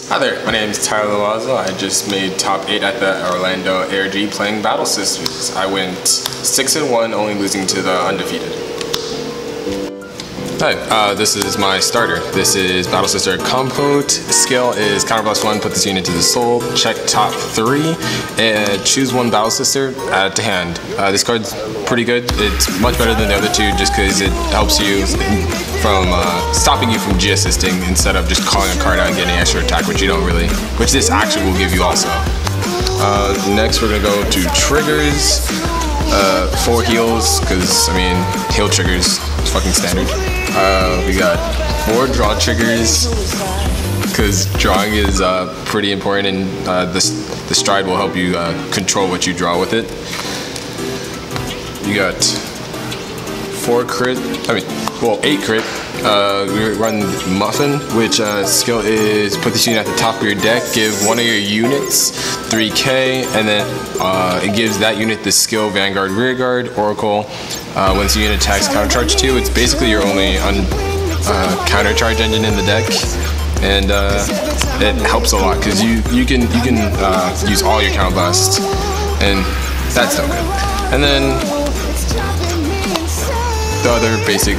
Hi there, my name is Tyler Loiseau. I just made top 8 at the Orlando ARG playing Battle Sisters. I went 6-1, only losing to the undefeated. Hi, this is my starter. This is Battle Sister Compote. Skill is counter +1, put this unit to the soul, check top 3, and choose one Battle Sister, add it to hand. This card's pretty good. It's much better than the other two just because it helps you from stopping you from G-assisting instead of just calling a card out and getting extra attack, which this actually will give you also. Next we're gonna go to triggers. 4 heals, because I mean heal triggers is fucking standard. We got 4 draw triggers, because drawing is pretty important, and the stride will help you control what you draw with it. You got 8 crit. We run Muffin, which skill is put this unit at the top of your deck, give one of your units 3k, and then it gives that unit the skill Vanguard, Rearguard, Oracle. When the unit attacks countercharge 2, it's basically your only countercharge engine in the deck, and it helps a lot because you can use all your counterblast, and that's so good. And then the other basic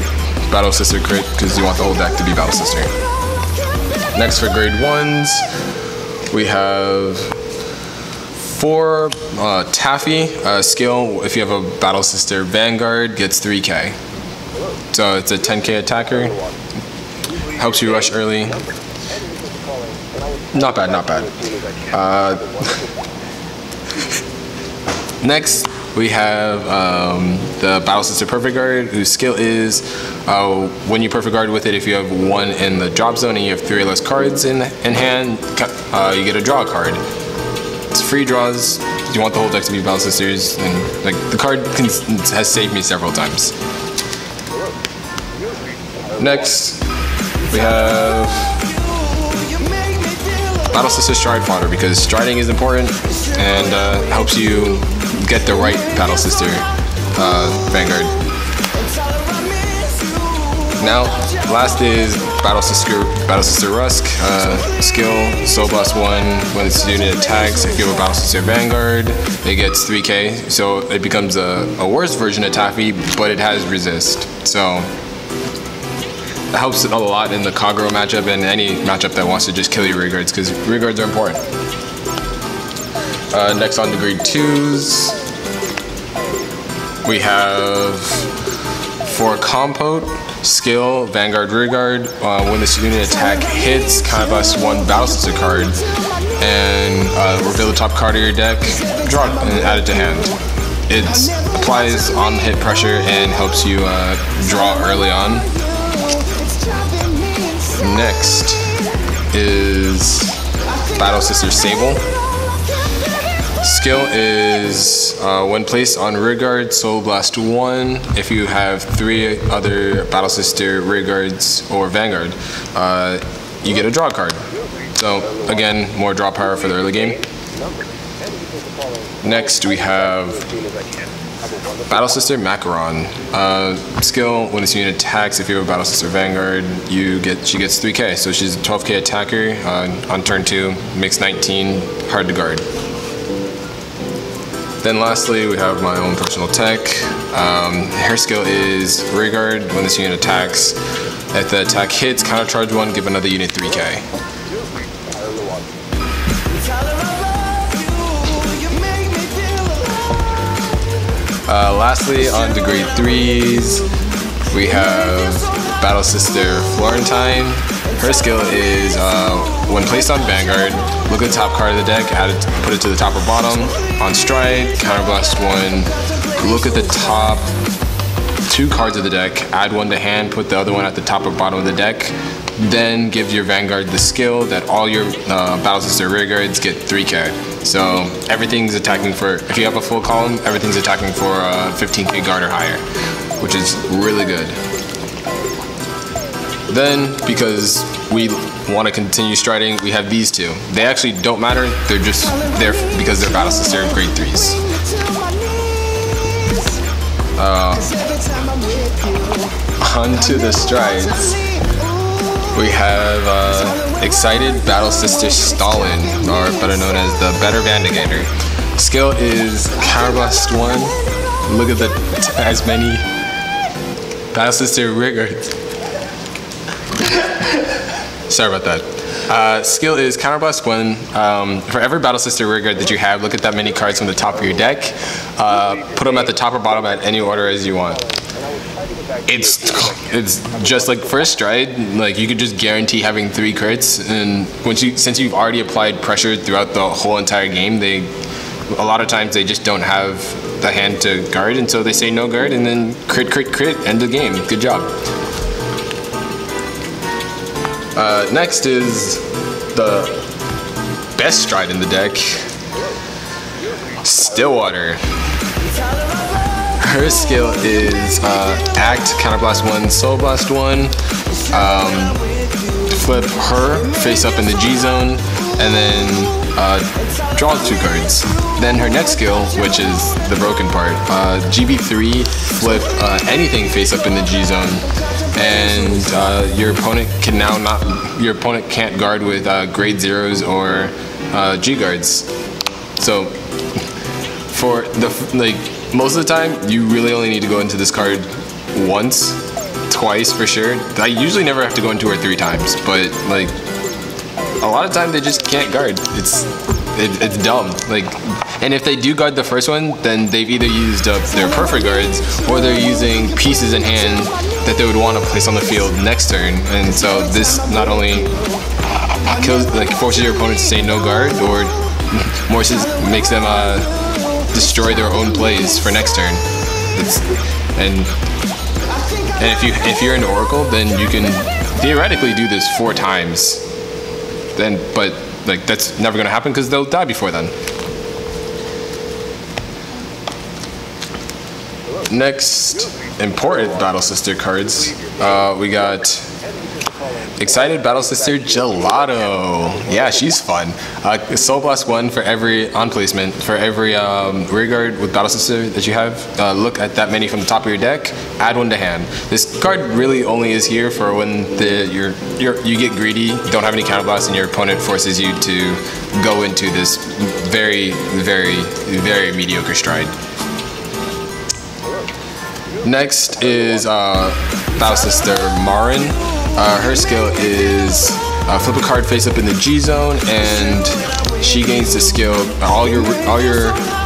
Battle Sister crit, because you want the whole deck to be Battle Sister. Next for grade 1s, we have 4 Taffy. Skill, if you have a Battle Sister Vanguard, gets 3k. So it's a 10k attacker. Helps you rush early. Not bad, not bad. Next, we have the Battle Sister Perfect Guard, whose skill is when you Perfect Guard with it, if you have 1 in the drop zone and you have 3 or less cards in hand, you get a draw card. It's free draws. You want the whole deck to be Battle Sisters, and like the card has saved me several times. Next, we have Battle Sister Stride Fodder, because striding is important and helps you get the right Battle Sister Vanguard. Now, last is Battle Sister Rusk. Skill, Soul Blast 1. When this unit attacks, if you have a Battle Sister Vanguard, it gets 3k. So it becomes a worse version of Taffy, but it has resist. So it helps a lot in the Kagero matchup and any matchup that wants to just kill your rearguards, because rearguards are important. Next on to grade 2s, we have 4 Compote. Skill, Vanguard, Rearguard. When this unit attack hits, counterblast 1 Battle Sister card, and reveal the top card of your deck, draw it, and add it to hand. It applies on hit pressure and helps you draw early on. Next is Battle Sister Sable. Skill is when placed on Rearguard, Soul Blast 1. If you have 3 other Battle Sister Rearguards or Vanguard, you get a draw card. So again, more draw power for the early game. Next we have Battle Sister Macaron. Skill, when this unit attacks, if you have a Battle Sister Vanguard, she gets 3k. So she's a 12k attacker. On turn 2, makes 19, hard to guard. Then lastly, we have my own personal tech. Her skill is Rearguard. When this unit attacks, if the attack hits, countercharge 1, give another unit 3k. Lastly, on to grade 3s, we have Battle Sister Florentine. Her skill is when placed on Vanguard, look at the top card of the deck, put it to the top or bottom. On Stride, counterblast 1, look at the top 2 cards of the deck, add 1 to hand, put the other one at the top or bottom of the deck. Then give your Vanguard the skill that all your Battle Sister Rearguards get 3k. So everything's attacking for, if you have a full column, everything's attacking for 15k guard or higher, which is really good. Then, because we want to continue striding, we have these 2. They actually don't matter, they're just there because they're Battle Sister grade 3s. On to the strides. We have Excited Battle Sister Stalin, or better known as the Better Vandigator. Skill is Counterblast 1. Look at as many Battle Sister Rearguards. Sorry about that. Skill is Counterblast 1. For every Battle Sister Rearguard that you have, look at that many cards from the top of your deck. Put them at the top or bottom at any order as you want. It's just like first stride. Like you could just guarantee having 3 crits, and since you've already applied pressure throughout the whole entire game, a lot of times they just don't have the hand to guard, and so they say no guard, and then crit, crit, crit, end of game. Good job. Next is the best stride in the deck, Stillwater. Her skill is Act, Counterblast 1, Soul Blast 1, flip her face up in the G zone, and then draw 2 cards. Then her next skill, which is the broken part, GB3, flip anything face up in the G zone, and your opponent can't guard with grade 0s or G guards. So for most of the time, you really only need to go into this card once, twice for sure. I usually never have to go into her 3 times, but like a lot of time they just can't guard. It's dumb. And if they do guard the first one, then they've either used up their perfect guards or they're using pieces in hand that they would want to place on the field next turn. And so this not only forces your opponent to say no guard, or makes them destroy their own plays for next turn. And if you're an Oracle, then you can theoretically do this 4 times. But that's never gonna happen because they'll die before then. Next important Battle Sister cards, we got Excited Battle Sister Gelato. Yeah, she's fun. Soul Blast 1 for every on placement, for every rearguard with Battle Sister that you have. Look at that many from the top of your deck. Add 1 to hand. This card really only is here for when you get greedy, don't have any counterblast, and your opponent forces you to go into this very, very, very mediocre stride. Next is Battle Sister Marin. Her skill is flip a card face up in the G zone, and she gains the skill. All your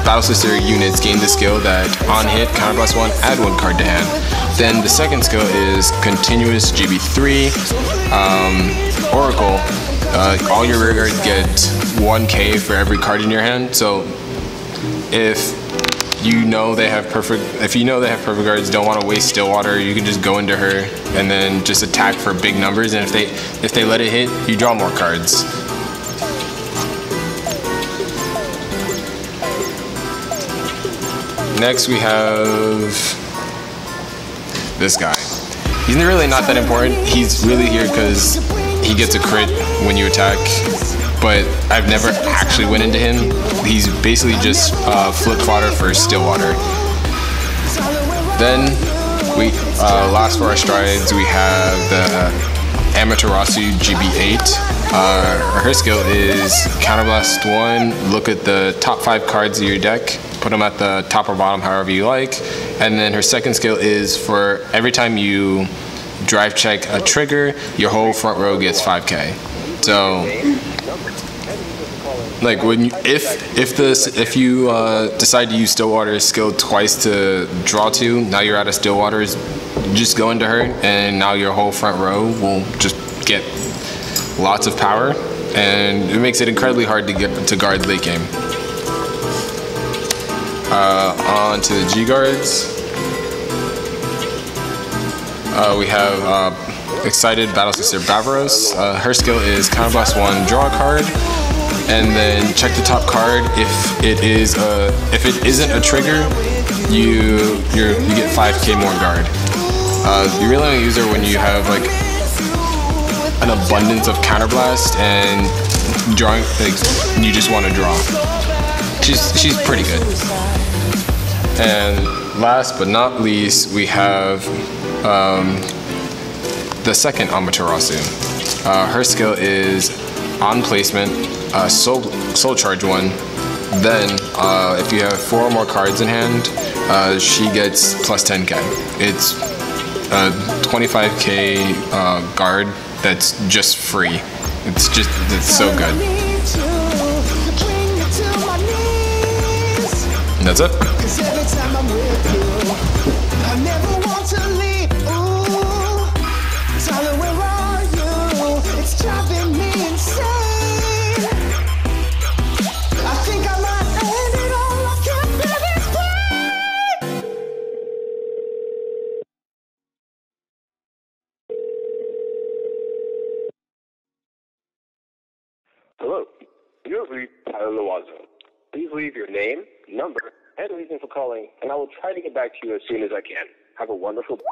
Battle Sister units gain the skill that on hit, Counterblast 1, add 1 card to hand. Then the second skill is continuous GB3. Oracle. All your rear guards get 1k for every card in your hand. So if you know they have perfect guards, don't want to waste Stillwater, you can just go into her and then just attack for big numbers, and if they let it hit, you draw more cards. Next we have this guy. He's really not that important. He's really here because he gets a crit when you attack, but I've never actually went into him. He's basically just flip fodder for Stillwater. Then we last for our strides, we have the Amaterasu GB8. Her skill is Counterblast 1. Look at the top 5 cards of your deck, put them at the top or bottom however you like. And then her second skill is for every time you drive check a trigger, your whole front row gets 5k. So like if you decide to use Stillwater's skill twice to draw 2, now you're out of Stillwater's, just go into her, and now your whole front row will just get lots of power, and it makes it incredibly hard to get to guard late game. On to the G guards. We have Excited Battle Sister Bavaros. Her skill is Counterblast 1, draw a card, and then check the top card. If it isn't a trigger, you get 5k more guard. You really only use her when you have like an abundance of counterblast and drawing, you just want to draw. She's pretty good. And last but not least, we have the second Amaterasu. Her skill is on placement, soul charge 1. Then, if you have 4 or more cards in hand, she gets plus 10k. It's a 25k guard that's just free. It's so good. And that's it. Hello, you have reached Loiseau. Please leave your name, number, and reason for calling, and I will try to get back to you as soon as I can. Have a wonderful day.